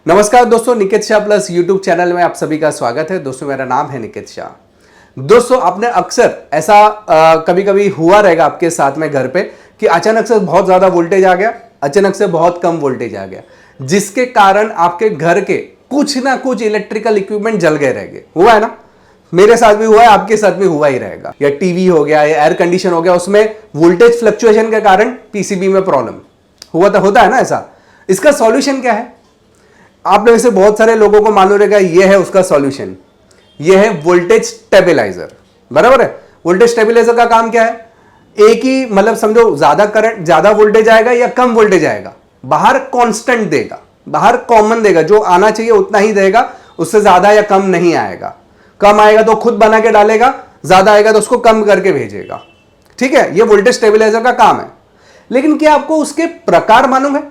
नमस्कार दोस्तों, Niket Shah plus YouTube channel में आप सभी का स्वागत है। दोस्तों मेरा नाम है निकेत शाह। दोस्तों आपने अक्सर ऐसा कभी कभी हुआ रहेगा आपके साथ में घर पे कि अचानक से बहुत ज्यादा वोल्टेज आ गया, अचानक से बहुत कम वोल्टेज आ गया, जिसके कारण आपके घर के कुछ ना कुछ इलेक्ट्रिकल इक्विपमेंट जल गए रहेंगे। हुआ है ना? मेरे साथ भी हुआ है, आपके साथ भी हुआ ही रहेगा। या टीवी हो गया या एयर कंडीशन हो गया, उसमें वोल्टेज फ्लक्चुएशन के कारण पीसीबी में प्रॉब्लम होता है ना ऐसा। इसका सॉल्यूशन क्या है? आप में से बहुत सारे लोगों को मालूम रहेगा, यह है उसका सॉल्यूशन। यह है वोल्टेज स्टेबलाइजर। बराबर है? वोल्टेज स्टेबलाइजर का काम क्या है? एक ही मतलब समझो, ज्यादा करंट, ज्यादा वोल्टेज आएगा या कम वोल्टेज आएगा, बाहर कांस्टेंट देगा, बाहर कॉमन देगा, जो आना चाहिए उतना ही देगा, उससे ज्यादा या कम नहीं आएगा। कम आएगा तो खुद बना के डालेगा, ज्यादा आएगा तो उसको कम करके भेजेगा। ठीक है, यह वोल्टेज स्टेबलाइजर का काम है। लेकिन क्या आपको उसके प्रकार मालूम है?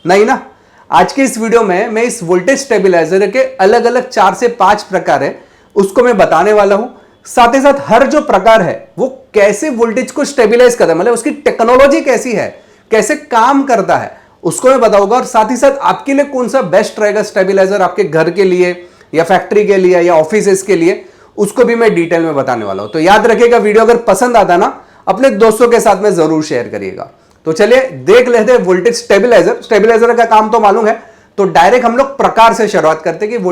नहीं ना। आज के इस वीडियो में मैं इस वोल्टेज स्टेबलाइजर के अलग अलग 4 से 5 प्रकार है, उसको मैं बताने वाला हूं। साथ ही साथ हर जो प्रकार है वो कैसे वोल्टेज को स्टेबलाइज करता है, मतलब उसकी टेक्नोलॉजी कैसी है, कैसे काम करता है, उसको मैं बताऊंगा। और साथ ही साथ आपके लिए कौन सा बेस्ट रहेगा स्टेबलाइजर, आपके घर के लिए या फैक्ट्री के लिए या ऑफिस के लिए, उसको भी मैं डिटेल में बताने वाला हूं। तो याद रखिएगा, वीडियो अगर पसंद आता ना, अपने दोस्तों के साथ में जरूर शेयर करिएगा। तो चलिए देख लेते हैं वोल्टेज स्टेबलाइजर। स्टेबलाइजर का काम तो मालूम है, तो डायरेक्ट हम लोग प्रकार से शुरुआत करते हैं कि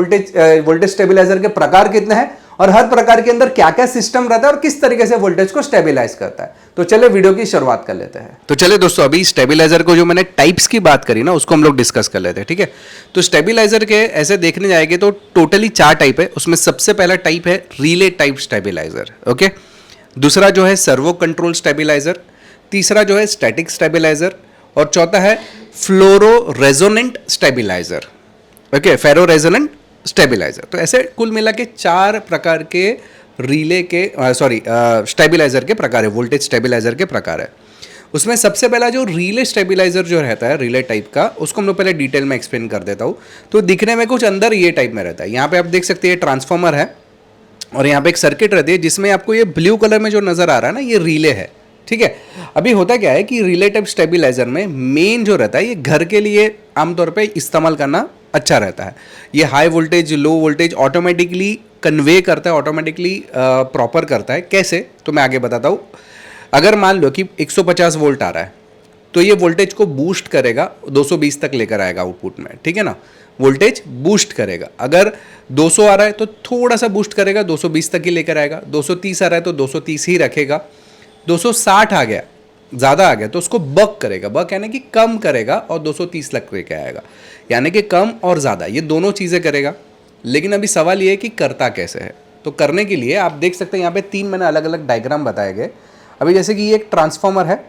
वोल्टेज स्टेबलाइजर के प्रकार कितने हैं और हर प्रकार के अंदर क्या क्या सिस्टम रहता है और किस तरीके से वोल्टेज को स्टेबलाइज करता है। तो चलिए वीडियो की शुरुआत कर लेते हैं। तो चलिए दोस्तों, अभी स्टेबलाइजर को जो मैंने टाइप्स की बात करी ना, उसको हम लोग डिस्कस कर लेते हैं। ठीक है, तो स्टेबलाइजर के ऐसे देखने जाएंगे तो टोटली 4 टाइप है। उसमें सबसे पहला टाइप है रिले टाइप स्टेबलाइजर। ओके, दूसरा जो है सर्वो कंट्रोल स्टेबलाइजर, तीसरा जो है स्टैटिक स्टेबलाइजर, और चौथा है फ्लोरो रेजोनेंट स्टेबलाइजर। ओके, फेरो रेजोनेंट स्टेबलाइजर। तो ऐसे कुल मिला के 4 प्रकार के रिले के स्टेबलाइजर के प्रकार है, वोल्टेज स्टेबलाइजर के प्रकार है। उसमें सबसे पहला जो रिले स्टेबलाइजर जो रहता है, रिले टाइप का, उसको हम लोग पहले डिटेल में एक्सप्लेन कर देता हूँ। तो दिखने में कुछ अंदर ये टाइप में रहता है। यहाँ पे आप देख सकते हैं ट्रांसफार्मर है और यहाँ पे एक सर्किट रहती है, जिसमें आपको ये ब्लू कलर में जो नजर आ रहा है ना, ये रिले है। ठीक है, अभी होता क्या है कि रिले टाइप स्टेबलाइजर में मेन जो रहता है, ये घर के लिए आमतौर पे इस्तेमाल करना अच्छा रहता है। ये high voltage low voltage automatically convey करता है, ऑटोमेटिकली प्रॉपर करता है। कैसे, तो मैं आगे बताता हूँ। अगर मान लो कि 150 वोल्ट आ रहा है, तो ये वोल्टेज को बूस्ट करेगा, 220 तक लेकर आएगा आउटपुट में। ठीक है ना, वोल्टेज बूस्ट करेगा। अगर 200 आ रहा है तो थोड़ा सा बूस्ट करेगा, 220 तक ही लेकर आएगा। 230 आ रहा है तो 230 ही रखेगा। 260 आ गया, ज़्यादा आ गया, तो उसको बक करेगा। बक यानी कि कम करेगा और 230 तक लेके आएगा, यानी कि कम और ज़्यादा ये दोनों चीज़ें करेगा। लेकिन अभी सवाल ये है कि करता कैसे है। तो करने के लिए आप देख सकते हैं यहाँ पे 3 मैंने अलग अलग डायग्राम बताए गए। अभी जैसे कि ये एक ट्रांसफार्मर है।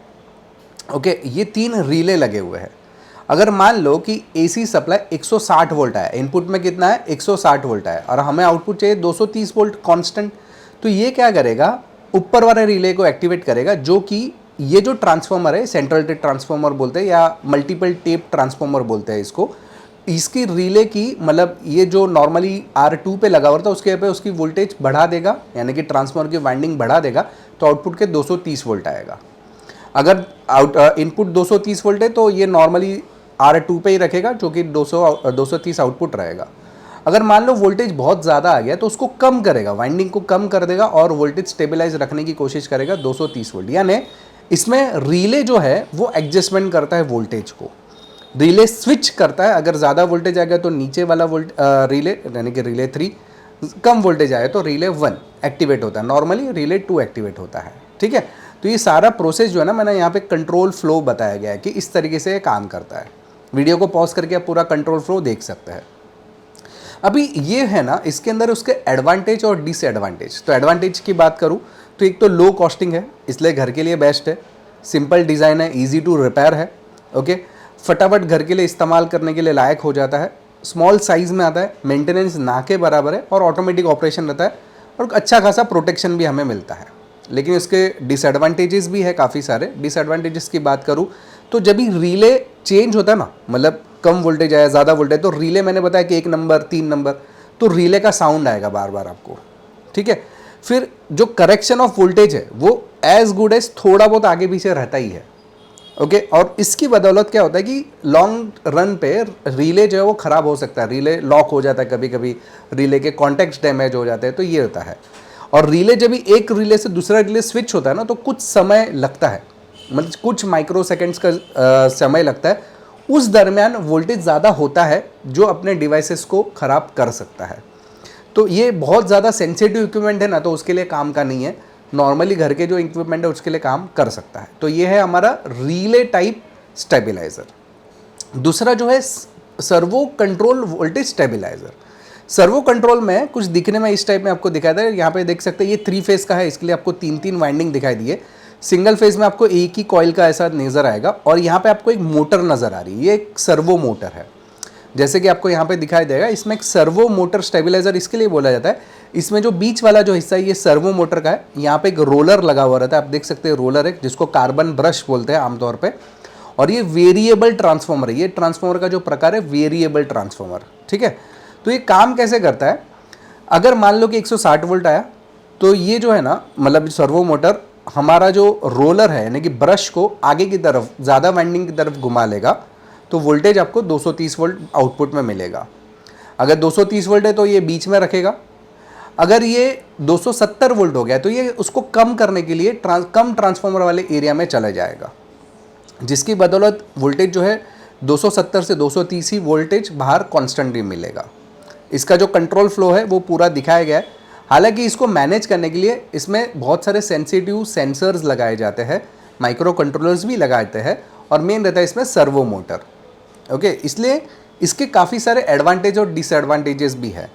ओके, ये 3 रिले लगे हुए हैं। अगर मान लो कि AC सप्लाई 160 वोल्ट आया, इनपुट में कितना है 160 वोल्ट आया, और हमें आउटपुट चाहिए 230 वोल्ट कांस्टेंट, तो ये क्या करेगा, ऊपर वाले रिले को एक्टिवेट करेगा, जो कि ये जो ट्रांसफार्मर है, सेंट्रल टेप ट्रांसफार्मर बोलते हैं या मल्टीपल टेप ट्रांसफार्मर बोलते हैं इसको। इसकी रिले की मतलब ये जो नॉर्मली R2 पे लगा हुआ था, उसके पे उसकी वोल्टेज बढ़ा देगा, यानी कि ट्रांसफार्मर की वाइंडिंग बढ़ा देगा, तो आउटपुट के 230 वोल्ट आएगा। अगर इनपुट 230 वोल्ट है तो ये नॉर्मली R2 पे ही रखेगा, जो कि 230 आउटपुट रहेगा। अगर मान लो वोल्टेज बहुत ज़्यादा आ गया तो उसको कम करेगा, वाइंडिंग को कम कर देगा और वोल्टेज स्टेबलाइज रखने की कोशिश करेगा 230 वोल्ट। यानी इसमें रिले जो है वो एडजस्टमेंट करता है वोल्टेज को, रिले स्विच करता है। अगर ज़्यादा वोल्टेज आ गया तो नीचे वाला रिले यानी कि रिले 3, कम वोल्टेज आया तो रिले 1 एक्टिवेट होता है, नॉर्मली रिले 2 एक्टिवेट होता है। ठीक है, तो ये सारा प्रोसेस जो है ना, मैंने यहाँ पे कंट्रोल फ्लो बताया गया है कि इस तरीके से काम करता है। वीडियो को पॉज करके आप पूरा कंट्रोल फ्लो देख सकते हैं। अभी ये है ना, इसके अंदर उसके एडवांटेज और डिसएडवांटेज। तो एडवांटेज की बात करूँ तो एक तो लो कॉस्टिंग है, इसलिए घर के लिए बेस्ट है। सिंपल डिज़ाइन है, इजी टू रिपेयर है। ओके, फटाफट घर के लिए इस्तेमाल करने के लिए लायक हो जाता है। स्मॉल साइज़ में आता है, मेंटेनेंस ना के बराबर है और ऑटोमेटिक ऑपरेशन रहता है, और अच्छा खासा प्रोटेक्शन भी हमें मिलता है। लेकिन इसके डिसएडवांटेजेस भी है काफ़ी सारे। डिसएडवांटेजेस की बात करूँ तो जब भी रिले चेंज होता है ना, मतलब कम वोल्टेज आया ज़्यादा वोल्टेज, तो रिले मैंने बताया कि 1 नंबर 3 नंबर, तो रिले का साउंड आएगा बार बार आपको। ठीक है, फिर जो करेक्शन ऑफ वोल्टेज है वो एज गुड एज थोड़ा बहुत आगे पीछे रहता ही है। ओके और इसकी बदौलत क्या होता है कि लॉन्ग रन पे रिले जो है वो ख़राब हो सकता है, रिले लॉक हो जाता है, कभी कभी रिले के कॉन्टेक्ट्स डैमेज हो जाते हैं, तो ये होता है। और रिले जब भी एक रिले से दूसरा रिले स्विच होता है ना, तो कुछ समय लगता है, मतलब कुछ माइक्रो सेकेंड्स का समय लगता है। उस दरमियान वोल्टेज ज़्यादा होता है जो अपने डिवाइसेस को ख़राब कर सकता है। तो ये बहुत ज़्यादा सेंसिटिव इक्विपमेंट है ना, तो उसके लिए काम का नहीं है। नॉर्मली घर के जो इक्विपमेंट है उसके लिए काम कर सकता है। तो ये है हमारा रिले टाइप स्टेबलाइज़र। दूसरा जो है servo control voltage stabiliser. Servo control में कुछ दिखने में इस टाइप में आपको दिखाई दे रहा है। यहाँ पे देख सकते हैं ये 3 फेज़ का है, इसके लिए आपको 3 वाइंडिंग दिखाई दिए। सिंगल फेज में आपको एक ही कॉइल का ऐसा नज़र आएगा और यहाँ पे आपको एक मोटर नज़र आ रही है, ये एक सर्वो मोटर है। जैसे कि आपको यहाँ पे दिखाई देगा, इसमें एक सर्वो मोटर स्टेबलाइजर इसके लिए बोला जाता है। इसमें जो बीच वाला जो हिस्सा है ये सर्वो मोटर का है। यहाँ पे एक रोलर लगा हुआ रहता है, आप देख सकते हैं रोलर है जिसको कार्बन ब्रश बोलते हैं आमतौर पे। और ये वेरिएबल ट्रांसफॉर्मर है, ये ट्रांसफॉर्मर का जो प्रकार है वेरिएबल ट्रांसफॉर्मर, ठीक है। तो ये काम कैसे करता है, अगर मान लो कि 160 वोल्ट आया तो ये जो है ना, मतलब सर्वो मोटर हमारा जो रोलर है यानी कि ब्रश को आगे की तरफ ज़्यादा वाइंडिंग की तरफ घुमा लेगा, तो वोल्टेज आपको 230 वोल्ट आउटपुट में मिलेगा। अगर 230 वोल्ट है तो ये बीच में रखेगा। अगर ये 270 वोल्ट हो गया तो ये उसको कम करने के लिए कम ट्रांसफार्मर वाले एरिया में चला जाएगा, जिसकी बदौलत वोल्टेज जो है 270 से 230 ही वोल्टेज बाहर कॉन्स्टेंटली मिलेगा। इसका जो कंट्रोल फ्लो है वो पूरा दिखाया गया है। हालांकि इसको मैनेज करने के लिए इसमें बहुत सारे सेंसिटिव सेंसर्स लगाए जाते हैं, माइक्रो कंट्रोलर्स भी लगाते हैं और मेन रहता है इसमें सर्वो मोटर। ओके, इसलिए इसके काफ़ी सारे एडवांटेज और डिसएडवांटेजेस भी है।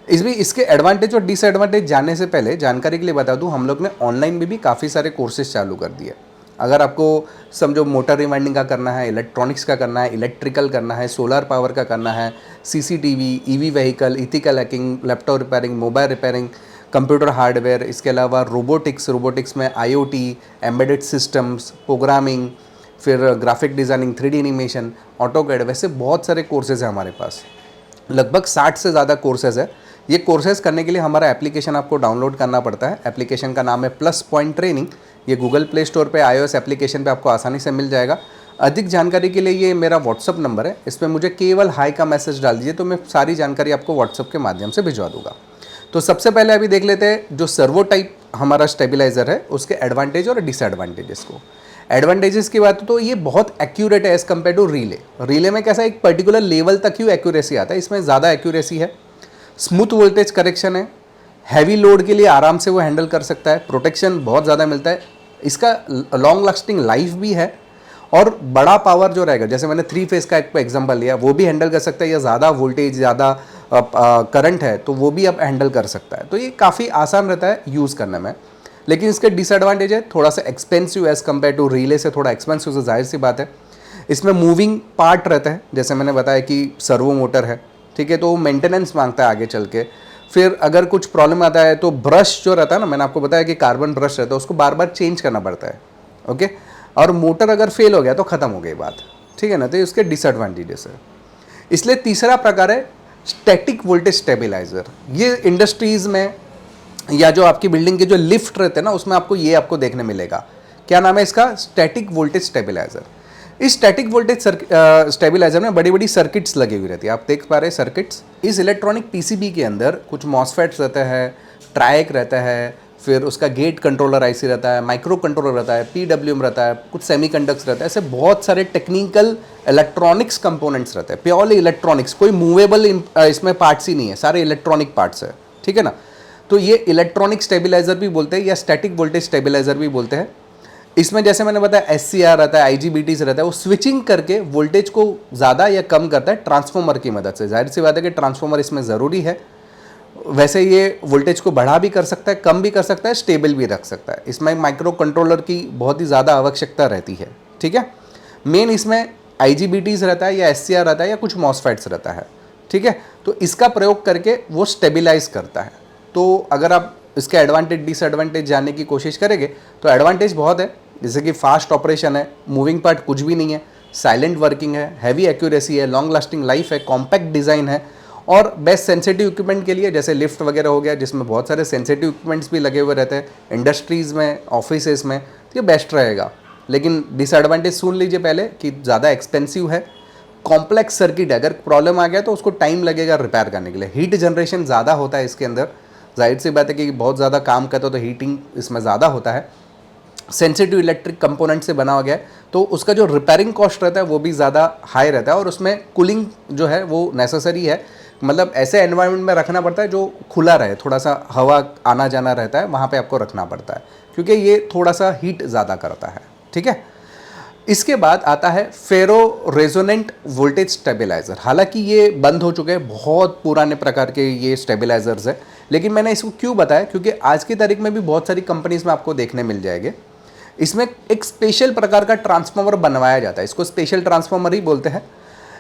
इसके एडवांटेज और डिसएडवांटेज जानने से पहले जानकारी के लिए बता दूं, हम लोग ने ऑनलाइन में भी काफ़ी सारे कोर्सेज चालू कर दिए। अगर आपको समझो मोटर रिवाइंडिंग का करना है, इलेक्ट्रॉनिक्स का करना है, इलेक्ट्रिकल करना है, सोलर पावर का करना है, CCTV, EV vehicle, ethical hacking, laptop repairing, mobile repairing, computer hardware, इसके अलावा रोबोटिक्स में आईओटी, एम्बेडेड सिस्टम्स, प्रोग्रामिंग, फिर graphic designing, 3D animation, AutoCAD, वैसे बहुत सारे कोर्सेज हैं हमारे पास। लगभग 60 से ज़्यादा कोर्सेज है। ये कोर्सेज करने के लिए हमारा एप्लीकेशन आपको डाउनलोड करना पड़ता है। एप्लीकेशन का नाम है प्लस पॉइंट ट्रेनिंग। ये गूगल प्ले स्टोर पे iOS एप्लीकेशन पे आपको आसानी से मिल जाएगा। अधिक जानकारी के लिए ये मेरा व्हाट्सअप नंबर है, इस पर मुझे केवल हाई का मैसेज डाल दीजिए तो मैं सारी जानकारी आपको व्हाट्सअप के माध्यम से भिजवा दूंगा। तो सबसे पहले अभी देख लेते हैं जो सर्वो टाइप हमारा स्टेबलाइजर है उसके एडवांटेज और डिसएडवांटेजेस को। एडवांटेजेस की बात तो ये बहुत एक्यूरेट है as compare to relay. Relay में कैसा एक पर्टिकुलर लेवल तक ही एक्यूरेसी आता है, इसमें ज़्यादा एक्यूरेसी है। स्मूथ वोल्टेज करेक्शन है, हैवी लोड के लिए आराम से वो हैंडल कर सकता है, प्रोटेक्शन बहुत ज़्यादा मिलता है, इसका लॉन्ग लास्टिंग लाइफ भी है और बड़ा पावर जो रहेगा, जैसे मैंने 3 फेज़ का एक एग्जांपल लिया, वो भी हैंडल कर सकता है, या ज़्यादा वोल्टेज ज़्यादा करंट है तो वो भी अब हैंडल कर सकता है। तो ये काफ़ी आसान रहता है यूज़ करने में। लेकिन इसके डिसएडवांटेज है थोड़ा सा expensive as compare to relay से, थोड़ा एक्सपेंसिव से जाहिर सी बात है। इसमें मूविंग पार्ट रहता है, जैसे मैंने बताया कि सर्वो मोटर है, ठीक है, तो वो मेंटेनेंस मांगता है आगे चल के। फिर अगर कुछ प्रॉब्लम आता है तो ब्रश जो रहता है ना, मैंने आपको बताया कि कार्बन ब्रश रहता है, उसको बार बार चेंज करना पड़ता है। ओके, और मोटर अगर फेल हो गया तो ख़त्म हो गई बात, ठीक है ना। तो ये उसके डिसएडवांटेजेस है। इसलिए तीसरा प्रकार है स्टैटिक वोल्टेज स्टेबलाइजर। ये इंडस्ट्रीज़ में या जो आपकी बिल्डिंग के जो लिफ्ट रहते हैं ना उसमें आपको ये देखने मिलेगा। क्या नाम है इसका? Static voltage stabiliser. इस स्टैटिक वोल्टेज स्टेबलाइजर में बड़ी बड़ी सर्किट्स लगी हुई रहती है, आप देख पा रहे हैं सर्किट्स। इस इलेक्ट्रॉनिक पीसीबी के अंदर कुछ मॉसफेट्स रहता है, ट्राइक रहता है, फिर उसका गेट कंट्रोलर आईसी रहता है, माइक्रो कंट्रोलर रहता है, पीडब्ल्यूएम रहता है, कुछ सेमीकंडक्टर्स रहता है, ऐसे बहुत सारे टेक्निकल इलेक्ट्रॉनिक्स कंपोनेंट्स रहते हैं। प्योरली इलेक्ट्रॉनिक्स, कोई मूवेबल इसमें पार्ट्स ही नहीं है, सारे इलेक्ट्रॉनिक पार्ट्स है, ठीक है ना। तो ये इलेक्ट्रॉनिक स्टेबलाइजर भी बोलते हैं या स्टैटिक वोल्टेज स्टेबलाइजर भी बोलते हैं। इसमें जैसे मैंने बताया SCR रहता है, IGBTs रहता है, वो स्विचिंग करके वोल्टेज को ज़्यादा या कम करता है ट्रांसफॉर्मर की मदद से। जाहिर सी बात है कि ट्रांसफॉर्मर इसमें ज़रूरी है। वैसे ये वोल्टेज को बढ़ा भी कर सकता है, कम भी कर सकता है, स्टेबल भी रख सकता है। इसमें माइक्रो कंट्रोलर की बहुत ही ज़्यादा आवश्यकता रहती है, ठीक है। मेन इसमें IGBTs रहता है या SCR रहता है या कुछ मॉसफेट्स रहता है, ठीक है। तो इसका प्रयोग करके वो स्टेबलाइज करता है। तो अगर आप इसके एडवांटेज डिसएडवांटेज जानने की कोशिश करेंगे तो एडवांटेज बहुत है, जैसे कि फास्ट ऑपरेशन है, मूविंग पार्ट कुछ भी नहीं है, साइलेंट वर्किंग है, हैवी एक्यूरेसी है, लॉन्ग लास्टिंग लाइफ है, कॉम्पैक्ट डिज़ाइन है और बेस्ट सेंसिटिव इक्विपमेंट के लिए जैसे लिफ्ट वगैरह हो गया जिसमें बहुत सारे सेंसिटिव इक्विपमेंट्स भी लगे हुए रहते हैं, इंडस्ट्रीज़ में, ऑफिसेज में, तो ये बेस्ट रहेगा। लेकिन डिसएडवांटेज सुन लीजिए पहले कि ज़्यादा एक्सपेंसिव है, कॉम्प्लेक्स सर्किट है, अगर प्रॉब्लम आ गया तो उसको टाइम लगेगा रिपेयर करने के लिए, हीट जनरेशन ज़्यादा होता है इसके अंदर, जाहिर सी बात है कि बहुत ज़्यादा काम करता हो तो हीटिंग इसमें ज़्यादा होता है, सेंसिटिव इलेक्ट्रिक कंपोनेंट से बना गया है, तो उसका जो रिपेयरिंग कॉस्ट रहता है वो भी ज़्यादा हाई रहता है, और उसमें कूलिंग जो है वो नेसेसरी है, मतलब ऐसे एनवायरनमेंट में रखना पड़ता है जो खुला रहे, थोड़ा सा हवा आना जाना रहता है, वहाँ पे आपको रखना पड़ता है, क्योंकि ये थोड़ा सा हीट ज़्यादा करता है, ठीक है। इसके बाद आता है फेरो रेजोनेंट वोल्टेज स्टेबलाइजर। हालांकि ये बंद हो चुके हैं, बहुत पुराने प्रकार के ये स्टेबलाइजर्स है, लेकिन मैंने इसको क्यों बताया, क्योंकि आज की तारीख में भी बहुत सारी कंपनीज में आपको देखने मिल जाएंगे। इसमें एक स्पेशल प्रकार का ट्रांसफार्मर बनवाया जाता है, इसको स्पेशल ट्रांसफार्मर ही बोलते हैं।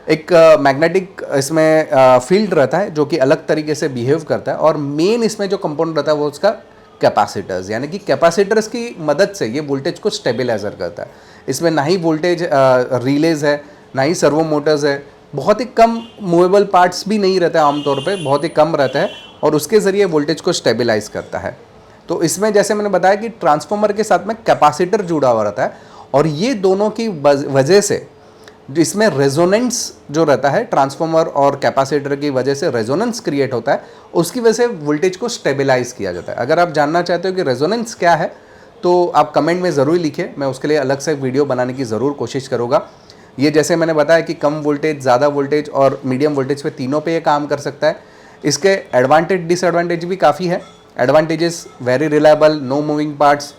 एक मैग्नेटिक इसमें फील्ड रहता है जो कि अलग तरीके से बिहेव करता है, और मेन इसमें जो कंपोनेंट रहता है वो उसका कैपेसिटर्स, यानी कि कैपेसिटर्स की मदद से ये वोल्टेज को स्टेबलाइजर करता है। इसमें ना ही वोल्टेज रिलेज है, ना ही सर्वो मोटर्स है, बहुत ही कम मूवेबल पार्ट्स भी नहीं रहता है, आमतौर पे बहुत ही कम रहता है, और उसके ज़रिए वोल्टेज को स्टेबलाइज करता है। तो इसमें जैसे मैंने बताया कि ट्रांसफार्मर के साथ में कैपेसिटर जुड़ा हुआ रहता है, और ये दोनों की वजह से इसमें रेजोनेंस जो रहता है, ट्रांसफार्मर और कैपेसिटर की वजह से रेजोनेंस क्रिएट होता है, उसकी वजह से वोल्टेज को स्टेबलाइज किया जाता है। अगर आप जानना चाहते हो कि रेजोनेंस क्या है तो आप कमेंट में ज़रूर लिखिए, मैं उसके लिए अलग से वीडियो बनाने की ज़रूर कोशिश करूँगा। ये जैसे मैंने बताया कि कम वोल्टेज, ज़्यादा वोल्टेज और मीडियम वोल्टेज पे तीनों पे ये काम कर सकता है। इसके एडवांटेज डिसएडवांटेज भी काफ़ी है। Advantages very reliable, no moving parts,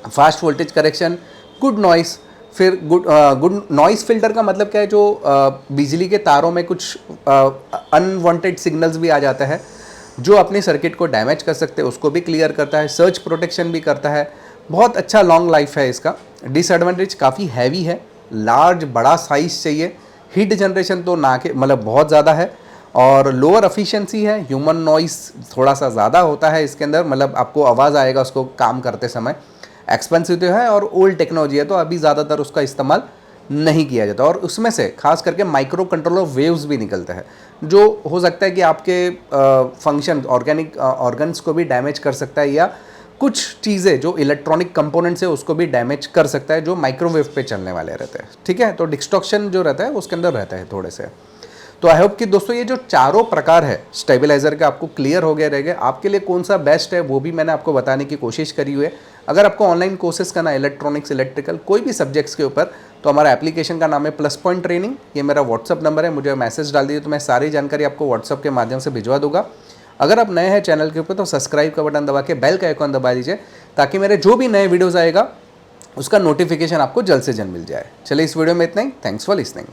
fast voltage correction, good noise. फिर गुड नॉइस फिल्टर का मतलब क्या है, जो बिजली के तारों में कुछ अनवांटेड सिग्नल्स भी आ जाता है जो अपने सर्किट को डैमेज कर सकते हैं, उसको भी क्लियर करता है, सर्च प्रोटेक्शन भी करता है, बहुत अच्छा लॉन्ग लाइफ है इसका। डिसएडवांटेज काफ़ी हैवी है, लार्ज बड़ा साइज़ चाहिए, हीट जनरेशन तो ना के मतलब बहुत ज़्यादा है, और लोअर एफिशिएंसी है, ह्यूमन नॉइस थोड़ा सा ज़्यादा होता है इसके अंदर, मतलब आपको आवाज़ आएगा उसको काम करते समय। एक्सपेंसिव तो है और ओल्ड टेक्नोलॉजी है, तो अभी ज़्यादातर उसका इस्तेमाल नहीं किया जाता, और उसमें से खास करके माइक्रो कंट्रोलर वेव्स भी निकलते हैं, जो हो सकता है कि आपके फंक्शन ऑर्गेनिक ऑर्गन्स को भी डैमेज कर सकता है, या कुछ चीज़ें जो इलेक्ट्रॉनिक कंपोनेंट्स है उसको भी डैमेज कर सकता है, जो माइक्रोवेव पे चलने वाले रहते हैं, ठीक है। तो डिस्ट्रक्शन जो रहता है उसके अंदर रहता है थोड़े से। तो आई होप कि दोस्तों ये जो चारों प्रकार है स्टेबलाइजर के आपको क्लियर हो गया रहेगा। आपके लिए कौन सा बेस्ट है वो भी मैंने आपको बताने की कोशिश करी हुई है। अगर आपको ऑनलाइन कोर्सेज करना है इलेक्ट्रॉनिक्स, इलेक्ट्रिकल, कोई भी सब्जेक्ट्स के ऊपर, तो हमारा एप्लीकेशन का नाम है प्लस पॉइंट ट्रेनिंग। ये मेरा व्हाट्सअप नंबर है, मुझे मैसेज डाल दीजिए तो मैं सारी जानकारी आपको व्हाट्सअप के माध्यम से भिजवा दूंगा। अगर आप नए हैं चैनल के ऊपर तो सब्सक्राइब का बटन दबा के बेल का आइकॉन दबा दीजिए, ताकि मेरे जो भी नए वीडियोज़ आएगा उसका नोटिफिकेशन आपको जल्द से जल्द मिल जाए। चलिए इस वीडियो में इतना ही, थैंक्स फॉर लिसनिंग।